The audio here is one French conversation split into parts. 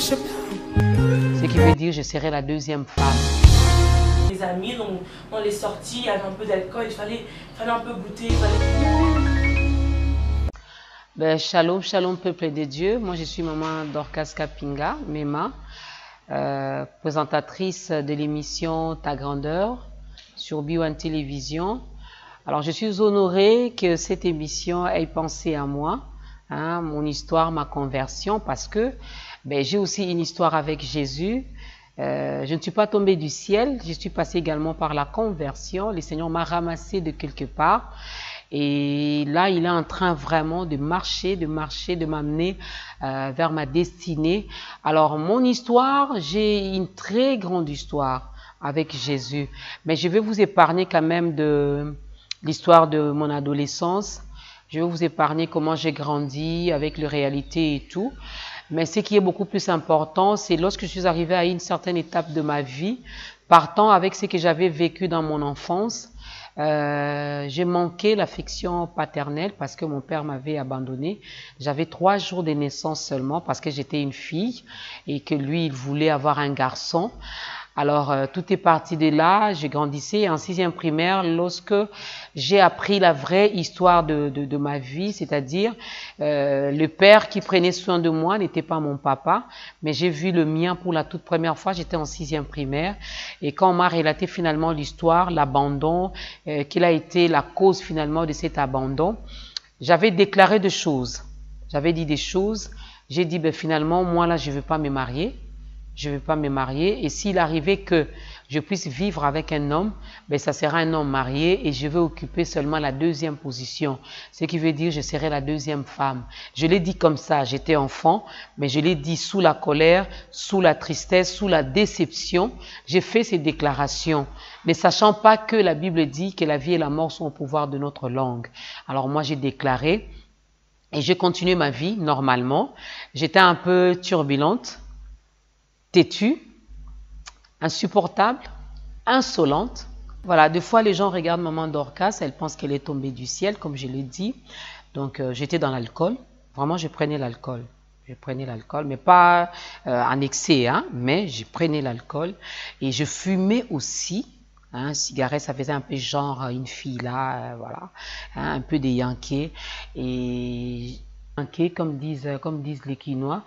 Ce qui veut dire je serai la deuxième femme. Les amis, on les sorties, il y avait un peu d'alcool, il fallait un peu goûter. Ben, shalom, shalom peuple de Dieu. Moi je suis maman Dorcas Kapinga, Mema, présentatrice de l'émission Ta Grandeur sur Bio1 Télévision. Alors je suis honorée que cette émission ait pensé à moi, hein, mon histoire, ma conversion, parce que ben, j'ai aussi une histoire avec Jésus. Je ne suis pas tombée du ciel, je suis passée également par la conversion. Le Seigneur m'a ramassée de quelque part. Et là, il est en train vraiment de marcher, de m'amener vers ma destinée. Alors, mon histoire, j'ai une très grande histoire avec Jésus. Mais je vais vous épargner quand même de l'histoire de mon adolescence. Je vais vous épargner comment j'ai grandi avec les réalités et tout. Mais ce qui est beaucoup plus important, c'est lorsque je suis arrivée à une certaine étape de ma vie, partant avec ce que j'avais vécu dans mon enfance, j'ai manqué l'affection paternelle parce que mon père m'avait abandonné. J'avais 3 jours de naissance seulement parce que j'étais une fille et que lui, il voulait avoir un garçon. Alors, tout est parti de là. J'ai grandissé en 6e primaire lorsque j'ai appris la vraie histoire de ma vie, c'est-à-dire le père qui prenait soin de moi n'était pas mon papa, mais j'ai vu le mien pour la toute première fois. J'étais en 6e primaire et quand on m'a relaté finalement l'histoire, l'abandon, quelle a été la cause finalement de cet abandon, j'avais déclaré des choses. J'avais dit des choses. J'ai dit, ben, finalement, moi là, je ne veux pas me marier. Je ne veux pas me marier et s'il arrivait que je puisse vivre avec un homme, ben ça sera un homme marié et je vais occuper seulement la 2e position. Ce qui veut dire je serai la 2e femme. Je l'ai dit comme ça, j'étais enfant, mais je l'ai dit sous la colère, sous la tristesse, sous la déception. J'ai fait ces déclarations, ne sachant pas que la Bible dit que la vie et la mort sont au pouvoir de notre langue. Alors moi j'ai déclaré et j'ai continué ma vie normalement. J'étais un peu turbulente, têtue, insupportable, insolente. Voilà, des fois les gens regardent maman Dorcas, elles pensent qu'elle est tombée du ciel, comme je l'ai dit. Donc j'étais dans l'alcool, vraiment je prenais l'alcool. Je prenais l'alcool, mais pas en excès, hein, mais je prenais l'alcool. Et je fumais aussi, hein, cigarette, ça faisait un peu genre une fille là, voilà, hein, un peu des Yankees. Et comme disent les Quinois,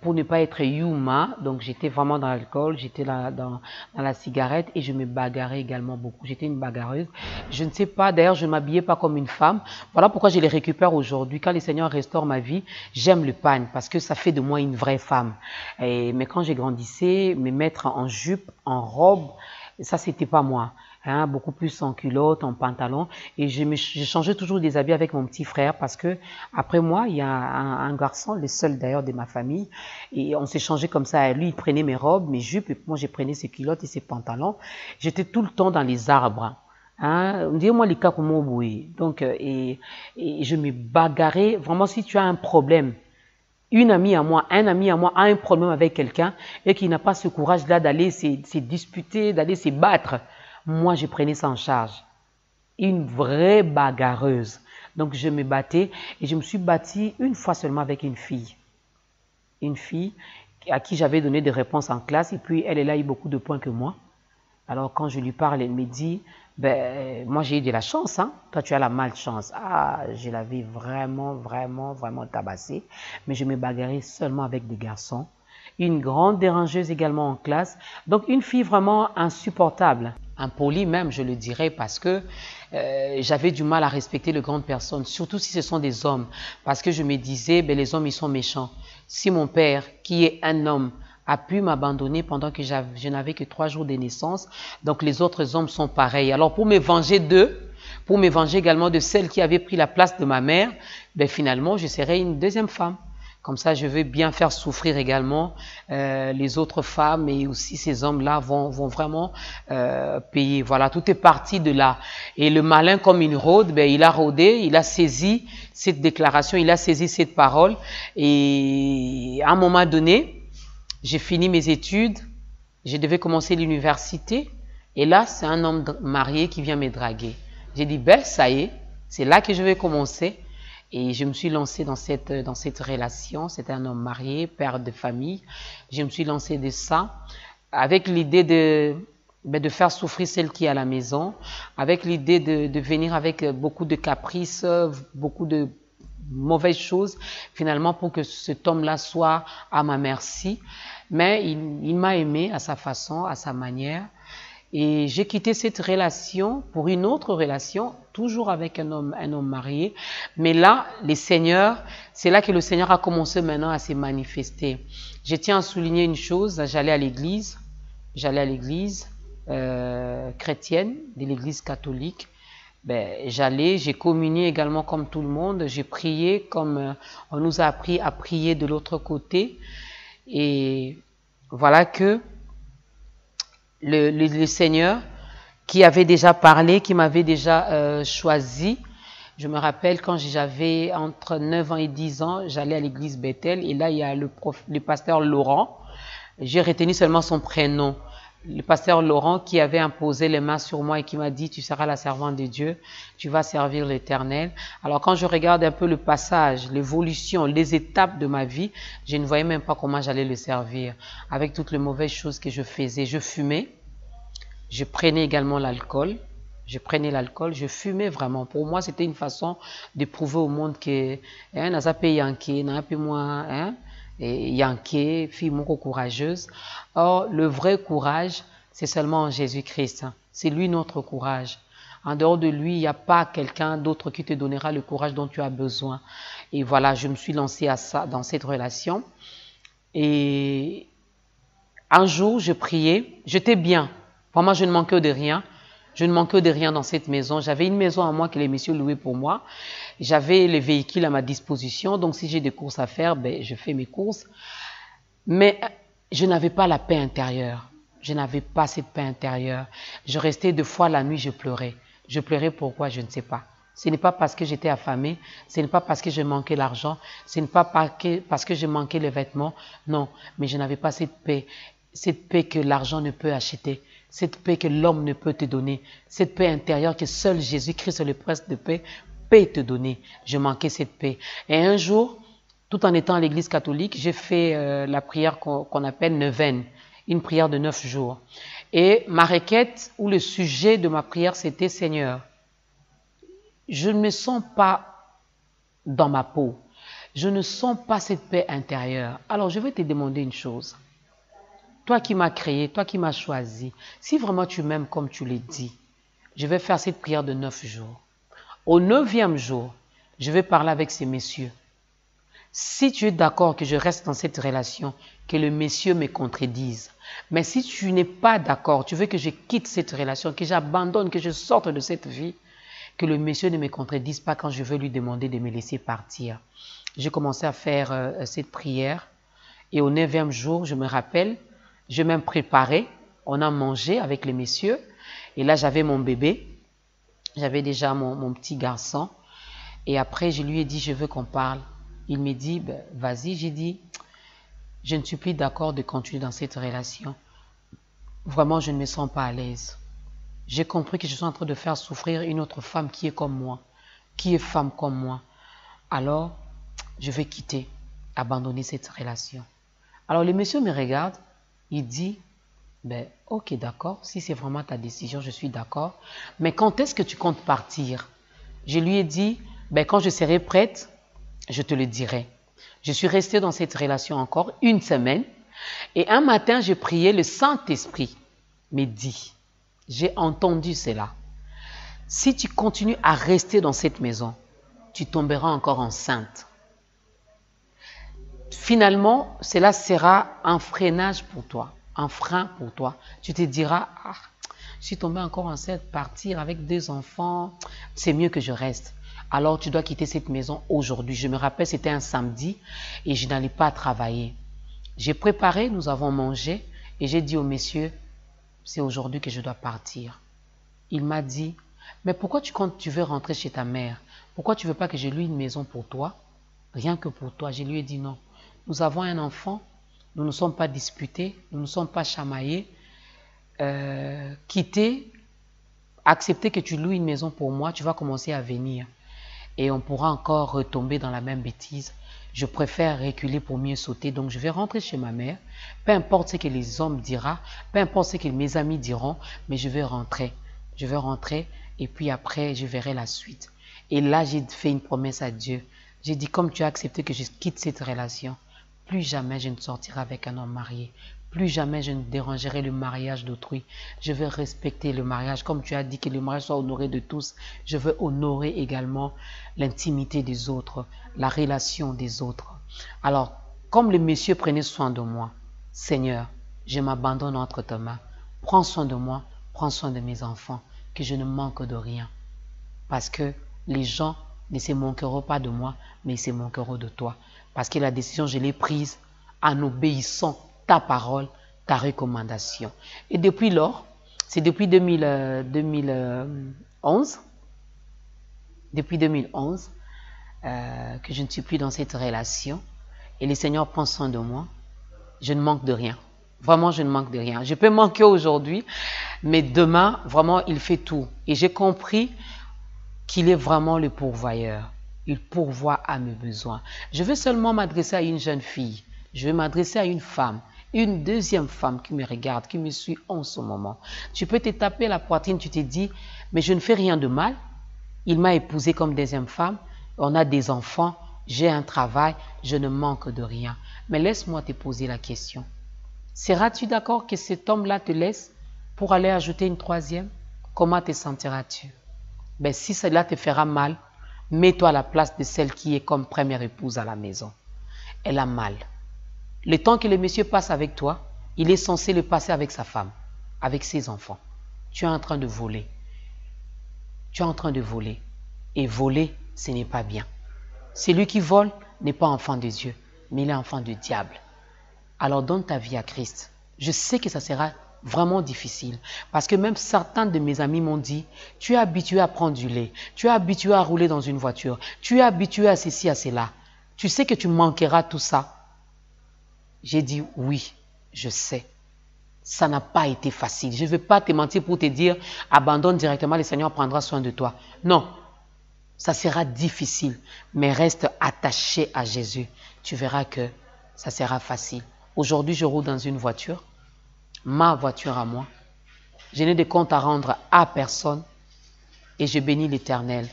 pour ne pas être Yuma, donc j'étais vraiment dans l'alcool, j'étais là dans la cigarette et je me bagarrais également beaucoup. J'étais une bagarreuse. Je ne sais pas, d'ailleurs, je ne m'habillais pas comme une femme. Voilà pourquoi je les récupère aujourd'hui. Quand le Seigneur restaure ma vie, j'aime le pagne parce que ça fait de moi une vraie femme. Mais quand j'ai grandissé, me mettre en jupe, en robe, ça, c'était pas moi. Hein, beaucoup plus en culotte, en pantalon, et je changeais toujours des habits avec mon petit frère parce que après moi il y a un garçon, le seul d'ailleurs de ma famille, et on s'est changé comme ça. Lui il prenait mes robes, mes jupes, et moi je prenais ses culottes et ses pantalons. J'étais tout le temps dans les arbres. Hein, dis-moi les cas comme donc et je me bagarrais vraiment. Si tu as un problème, une amie à moi, un ami à moi a un problème avec quelqu'un et qui n'a pas ce courage-là d'aller se disputer, d'aller se battre, moi, je prenais ça en charge. Une vraie bagarreuse. Donc, je me battais et je me suis battue une fois seulement avec une fille. Une fille à qui j'avais donné des réponses en classe et puis elle a eu beaucoup de points que moi. Alors, quand je lui parle, elle me dit, ben, moi, j'ai eu de la chance, hein. Toi, tu as la malchance. Ah, je l'avais vraiment, vraiment, vraiment tabassée. Mais je me bagarrais seulement avec des garçons. Une grande dérangeuse également en classe. Donc, une fille vraiment insupportable. Impolie même, je le dirais, parce que j'avais du mal à respecter les grandes personnes, surtout si ce sont des hommes. Parce que je me disais, ben, les hommes, ils sont méchants. Si mon père, qui est un homme, a pu m'abandonner pendant que je n'avais que 3 jours de naissance, donc les autres hommes sont pareils. Alors pour me venger d'eux, pour me venger également de celle qui avait pris la place de ma mère, ben, finalement, je serai une 2e femme. Comme ça, je veux bien faire souffrir également les autres femmes et aussi ces hommes-là vont vraiment payer. Voilà, tout est parti de là. Et le malin, comme il rôde, ben, il a rôdé, il a saisi cette déclaration, il a saisi cette parole. Et à un moment donné, j'ai fini mes études, je devais commencer l'université. Et là, c'est un homme marié qui vient me draguer. J'ai dit, ben, ça y est, c'est là que je vais commencer. Et je me suis lancée dans cette relation. C'était un homme marié, père de famille. Je me suis lancée de ça avec l'idée de faire souffrir celle qui est à la maison, avec l'idée de venir avec beaucoup de caprices, beaucoup de mauvaises choses, finalement pour que cet homme-là soit à ma merci. Mais il m'a aimé à sa façon, à sa manière. Et j'ai quitté cette relation pour une autre relation, toujours avec un homme marié. Mais là, c'est là que le Seigneur a commencé maintenant à se manifester. Je tiens à souligner une chose, j'allais à l'église chrétienne, de l'église catholique. J'ai communié également comme tout le monde, j'ai prié comme on nous a appris à prier de l'autre côté. Et voilà que le Seigneur qui avait déjà parlé, qui m'avait déjà choisi. Je me rappelle quand j'avais entre 9 ans et 10 ans, j'allais à l'église Bethel et là il y a le pasteur Laurent. J'ai retenu seulement son prénom. Le pasteur Laurent qui avait imposé les mains sur moi et qui m'a dit « Tu seras la servante de Dieu, tu vas servir l'Éternel ». Alors quand je regarde un peu le passage, l'évolution, les étapes de ma vie, je ne voyais même pas comment j'allais le servir. Avec toutes les mauvaises choses que je faisais, je fumais, je prenais également l'alcool, je fumais vraiment. Pour moi, c'était une façon de prouver au monde que n'a pas payé Yankee, n'a pas moi, Yankee, fille moins courageuse. Or, le vrai courage, c'est seulement en Jésus-Christ. C'est lui notre courage. En dehors de lui, il n'y a pas quelqu'un d'autre qui te donnera le courage dont tu as besoin. Et voilà, je me suis lancée à ça, dans cette relation. Et un jour, je priais, j'étais bien. Vraiment, je ne manquais de rien. Je ne manquais de rien dans cette maison. J'avais une maison à moi que les messieurs louaient pour moi. J'avais les véhicules à ma disposition. Donc, si j'ai des courses à faire, je fais mes courses. Mais je n'avais pas la paix intérieure. Je n'avais pas cette paix intérieure. Je restais 2 fois la nuit, je pleurais. Je pleurais pourquoi, je ne sais pas. Ce n'est pas parce que j'étais affamée. Ce n'est pas parce que je manquais l'argent. Ce n'est pas parce que je manquais les vêtements. Non, mais je n'avais pas cette paix. Cette paix que l'argent ne peut acheter. Cette paix que l'homme ne peut te donner, cette paix intérieure que seul Jésus-Christ, le prince de paix, peut te donner. Je manquais cette paix. Et un jour, tout en étant à l'église catholique, j'ai fait la prière qu'on appelle neuvaine, une prière de 9 jours. Et ma requête ou le sujet de ma prière, c'était « Seigneur, je ne me sens pas dans ma peau, je ne sens pas cette paix intérieure. Alors je vais te demander une chose. Toi qui m'as créé, toi qui m'as choisi, si vraiment tu m'aimes comme tu l'as dit, je vais faire cette prière de 9 jours. Au 9e jour, je vais parler avec ces messieurs. Si tu es d'accord que je reste dans cette relation, que les messieurs me contredisent. Mais si tu n'es pas d'accord, tu veux que je quitte cette relation, que j'abandonne, que je sorte de cette vie, que le monsieur ne me contredise pas quand je veux lui demander de me laisser partir. J'ai commencé à faire cette prière et au 9e jour, je me rappelle, je m'ai préparé, on a mangé avec les messieurs et là j'avais mon bébé, j'avais déjà mon petit garçon et après je lui ai dit je veux qu'on parle. Il me dit vas-y, j'ai dit je ne suis plus d'accord de continuer dans cette relation. Vraiment je ne me sens pas à l'aise. J'ai compris que je suis en train de faire souffrir une autre femme qui est comme moi, qui est femme comme moi. Alors je vais quitter, abandonner cette relation. Alors le monsieur me regarde. Il dit, ok, d'accord, si c'est vraiment ta décision, je suis d'accord. Mais quand est-ce que tu comptes partir? Je lui ai dit, quand je serai prête, je te le dirai. Je suis restée dans cette relation encore 1 semaine. Et un matin, j'ai prié, le Saint-Esprit me dit, j'ai entendu cela. Si tu continues à rester dans cette maison, tu tomberas encore enceinte. Finalement, cela sera un freinage pour toi, un frein pour toi. Tu te diras, je suis tombée encore enceinte, partir avec 2 enfants, c'est mieux que je reste. Alors tu dois quitter cette maison aujourd'hui. Je me rappelle, c'était un samedi et je n'allais pas travailler. J'ai préparé, nous avons mangé et j'ai dit au monsieur, c'est aujourd'hui que je dois partir. Il m'a dit, mais pourquoi tu veux rentrer chez ta mère? Pourquoi tu ne veux pas que je loue une maison pour toi? Rien que pour toi. Je lui ai dit non. Nous avons un enfant, nous ne sommes pas disputés, nous ne sommes pas chamaillés. Quitter, accepter que tu loues une maison pour moi, tu vas commencer à venir. et on pourra encore retomber dans la même bêtise. Je préfère reculer pour mieux sauter. Donc, je vais rentrer chez ma mère. Peu importe ce que les hommes diront, peu importe ce que mes amis diront, mais je vais rentrer. Je vais rentrer et puis après, je verrai la suite. Et là, j'ai fait une promesse à Dieu. J'ai dit, comme tu as accepté que je quitte cette relation, plus jamais je ne sortirai avec un homme marié. Plus jamais je ne dérangerai le mariage d'autrui. Je veux respecter le mariage. Comme tu as dit que le mariage soit honoré de tous, je veux honorer également l'intimité des autres, la relation des autres. Alors, comme le monsieur prenait soin de moi, Seigneur, je m'abandonne entre tes mains. Prends soin de moi, prends soin de mes enfants, que je ne manque de rien. Parce que les gens ne se manqueront pas de moi, mais ils se manqueront de toi. Parce que la décision, je l'ai prise en obéissant ta parole, ta recommandation. Et depuis lors, c'est depuis 2011, depuis 2011 que je ne suis plus dans cette relation. Et le Seigneur prend soin de moi. Je ne manque de rien. Vraiment, je ne manque de rien. Je peux manquer aujourd'hui, mais demain, vraiment, il fait tout. Et j'ai compris qu'il est vraiment le pourvoyeur. Il pourvoit à mes besoins. Je veux seulement m'adresser à une jeune fille. Je veux m'adresser à une femme. Une deuxième femme qui me regarde, qui me suit en ce moment. Tu peux te taper la poitrine, tu te dis, mais je ne fais rien de mal. Il m'a épousée comme deuxième femme. On a des enfants. J'ai un travail. Je ne manque de rien. Mais laisse-moi te poser la question. Seras-tu d'accord que cet homme-là te laisse pour aller ajouter une troisième? Comment te sentiras-tu? Ben, si cela te fera mal, mets-toi à la place de celle qui est comme première épouse à la maison. Elle a mal. Le temps que le monsieur passe avec toi, il est censé le passer avec sa femme, avec ses enfants. Tu es en train de voler. Tu es en train de voler. Et voler, ce n'est pas bien. Celui qui vole n'est pas enfant de Dieu, mais il est enfant du diable. Alors donne ta vie à Christ. Je sais que ça sera vraiment difficile. Parce que même certains de mes amis m'ont dit, tu es habitué à prendre du lait, tu es habitué à rouler dans une voiture, tu es habitué à ceci, à cela. Tu sais que tu manqueras tout ça. J'ai dit oui, je sais. Ça n'a pas été facile. Je ne vais pas te mentir pour te dire, abandonne directement, le Seigneur prendra soin de toi. Non, ça sera difficile, mais reste attaché à Jésus. Tu verras que ça sera facile. Aujourd'hui, je roule dans une voiture, ma voiture à moi. Je n'ai de compte à rendre à personne et je bénis l'Éternel.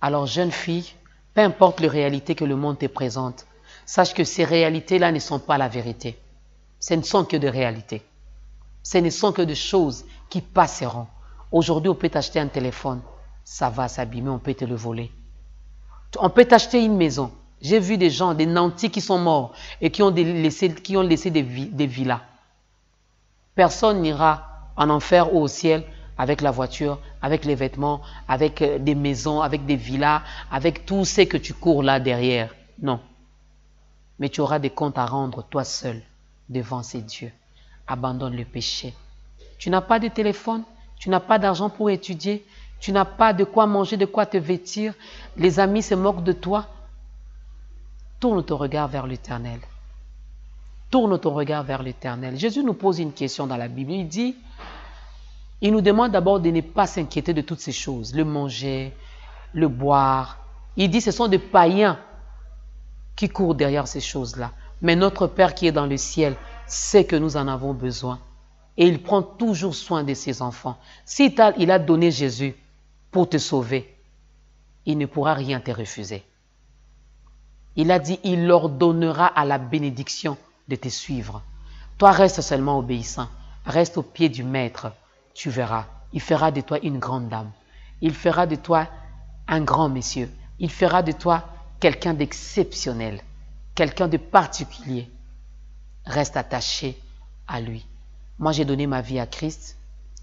Alors, jeune fille, peu importe les réalités que le monde te présente, sache que ces réalités-là ne sont pas la vérité. Ce ne sont que des réalités. Ce ne sont que des choses qui passeront. Aujourd'hui, on peut t'acheter un téléphone, ça va s'abîmer, on peut te le voler. On peut t'acheter une maison. J'ai vu des gens, des nantis qui sont morts et qui ont laissé des villas. Personne n'ira en enfer ou au ciel avec la voiture, avec les vêtements, avec des maisons, avec des villas, avec tout ce que tu cours là derrière. Non. Mais tu auras des comptes à rendre toi seul devant ces dieux. Abandonne le péché. Tu n'as pas de téléphone, tu n'as pas d'argent pour étudier, tu n'as pas de quoi manger, de quoi te vêtir. Les amis se moquent de toi. Tourne ton regard vers l'Éternel. Tourne ton regard vers l'Éternel. Jésus nous pose une question dans la Bible. Il dit, il nous demande d'abord de ne pas s'inquiéter de toutes ces choses. Le manger, le boire. Il dit, ce sont des païens qui courent derrière ces choses-là. Mais notre Père qui est dans le ciel sait que nous en avons besoin. Et il prend toujours soin de ses enfants. Si il a donné Jésus pour te sauver, il ne pourra rien te refuser. Il a dit, il leur donnera à la bénédiction de te suivre. Toi, reste seulement obéissant. Reste au pied du Maître. Tu verras. Il fera de toi une grande dame. Il fera de toi un grand monsieur. Il fera de toi quelqu'un d'exceptionnel. Quelqu'un de particulier. Reste attaché à lui. Moi, j'ai donné ma vie à Christ.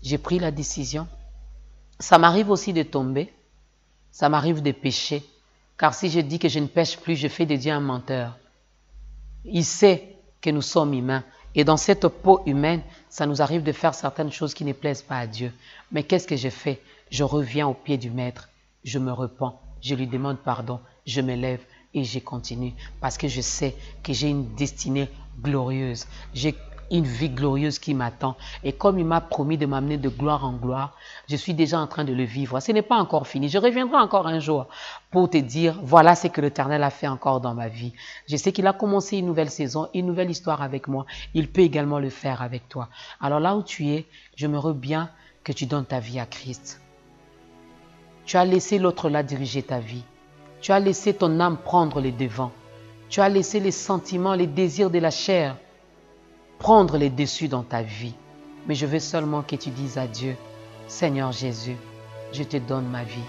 J'ai pris la décision. Ça m'arrive aussi de tomber. Ça m'arrive de pécher. Car si je dis que je ne pêche plus, je fais de Dieu un menteur. Il sait que nous sommes humains. Et dans cette peau humaine, ça nous arrive de faire certaines choses qui ne plaisent pas à Dieu. Mais qu'est-ce que je fais? Je reviens au pied du Maître. Je me repens. Je lui demande pardon. Je me lève et je continue. Parce que je sais que j'ai une destinée glorieuse. J'ai une vie glorieuse qui m'attend. Et comme il m'a promis de m'amener de gloire en gloire, je suis déjà en train de le vivre. Ce n'est pas encore fini. Je reviendrai encore un jour pour te dire, voilà ce que l'Éternel a fait encore dans ma vie. Je sais qu'il a commencé une nouvelle saison, une nouvelle histoire avec moi. Il peut également le faire avec toi. Alors là où tu es, j'aimerais bien que tu donnes ta vie à Christ. Tu as laissé l'autre là diriger ta vie. Tu as laissé ton âme prendre les devants. Tu as laissé les sentiments, les désirs de la chair prendre les dessus dans ta vie. Mais je veux seulement que tu dises à Dieu, Seigneur Jésus, je te donne ma vie.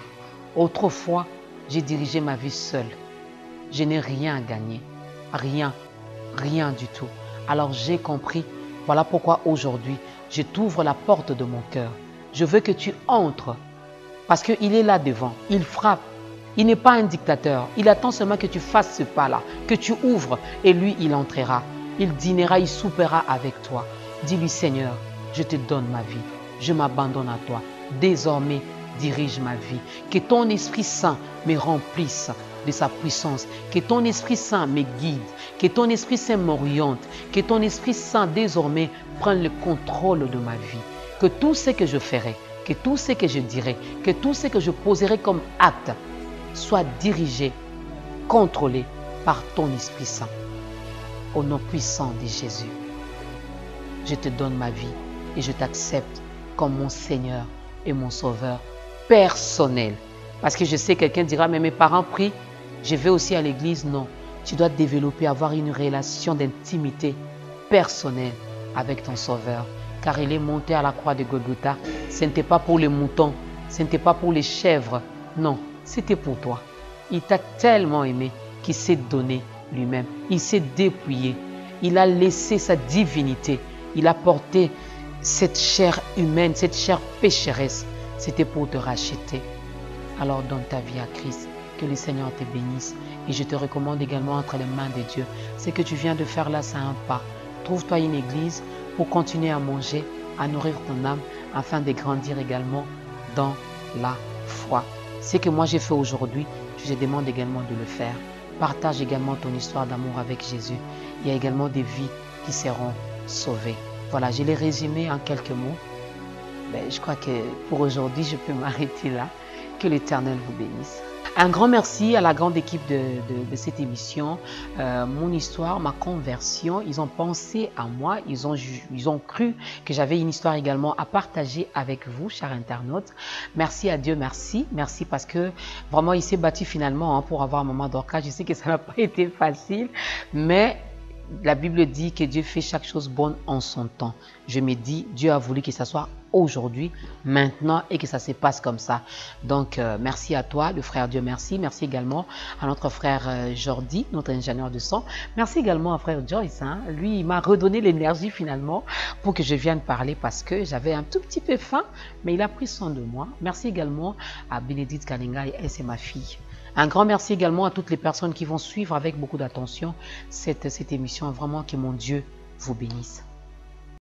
Autrefois, j'ai dirigé ma vie seule. Je n'ai rien à gagner. Rien. Rien du tout. Alors j'ai compris. Voilà pourquoi aujourd'hui, je t'ouvre la porte de mon cœur. Je veux que tu entres. Parce qu'il est là devant. Il frappe. Il n'est pas un dictateur. Il attend seulement que tu fasses ce pas-là. Que tu ouvres. Et lui, il entrera. Il dînera, il soupera avec toi. Dis-lui, Seigneur, je te donne ma vie. Je m'abandonne à toi. Désormais, dirige ma vie. Que ton Esprit Saint me remplisse de sa puissance. Que ton Esprit Saint me guide. Que ton Esprit Saint m'oriente. Que ton Esprit Saint désormais prenne le contrôle de ma vie. Que tout ce que je ferai, que tout ce que je dirai, que tout ce que je poserai comme acte soit dirigé, contrôlé par ton Esprit Saint. Au nom puissant de Jésus, je te donne ma vie et je t'accepte comme mon Seigneur et mon Sauveur personnel. Parce que je sais, quelqu'un dira, mais mes parents prient, je vais aussi à l'église. Non, tu dois développer, avoir une relation d'intimité personnelle avec ton Sauveur. Car il est monté à la croix de Golgotha. Ce n'était pas pour les moutons, ce n'était pas pour les chèvres. Non, c'était pour toi. Il t'a tellement aimé qu'il s'est donné lui-même. Il s'est dépouillé. Il a laissé sa divinité. Il a porté cette chair humaine, cette chair pécheresse. C'était pour te racheter. Alors donne ta vie à Christ. Que le Seigneur te bénisse. Et je te recommande également entre les mains de Dieu. Ce que tu viens de faire là, c'est un pas. Trouve-toi une église pour continuer à manger, à nourrir ton âme, afin de grandir également dans la foi. Ce que moi j'ai fait aujourd'hui, je te demande également de le faire. Partage également ton histoire d'amour avec Jésus. Il y a également des vies qui seront sauvées. Voilà, je l'ai résumé en quelques mots. Mais je crois que pour aujourd'hui, je peux m'arrêter là. Que l'Éternel vous bénisse. Un grand merci à la grande équipe de cette émission. Mon histoire, ma conversion, ils ont pensé à moi. Ils ont cru que j'avais une histoire également à partager avec vous, chers internautes. Merci à Dieu, merci. Merci parce que vraiment, il s'est battu finalement pour avoir un moment d'orca. Je sais que ça n'a pas été facile, mais la Bible dit que Dieu fait chaque chose bonne en son temps. Je me dis, Dieu a voulu que ça soit aujourd'hui, maintenant, et que ça se passe comme ça. Donc, merci à toi, le frère Dieu, merci. Merci également à notre frère Jordi, notre ingénieur de son. Merci également à frère Joyce. Lui, il m'a redonné l'énergie finalement pour que je vienne parler parce que j'avais un tout petit peu faim, mais il a pris soin de moi. Merci également à Bénédicte Kalinga, et c'est ma fille. Un grand merci également à toutes les personnes qui vont suivre avec beaucoup d'attention cette émission. Vraiment que mon Dieu vous bénisse.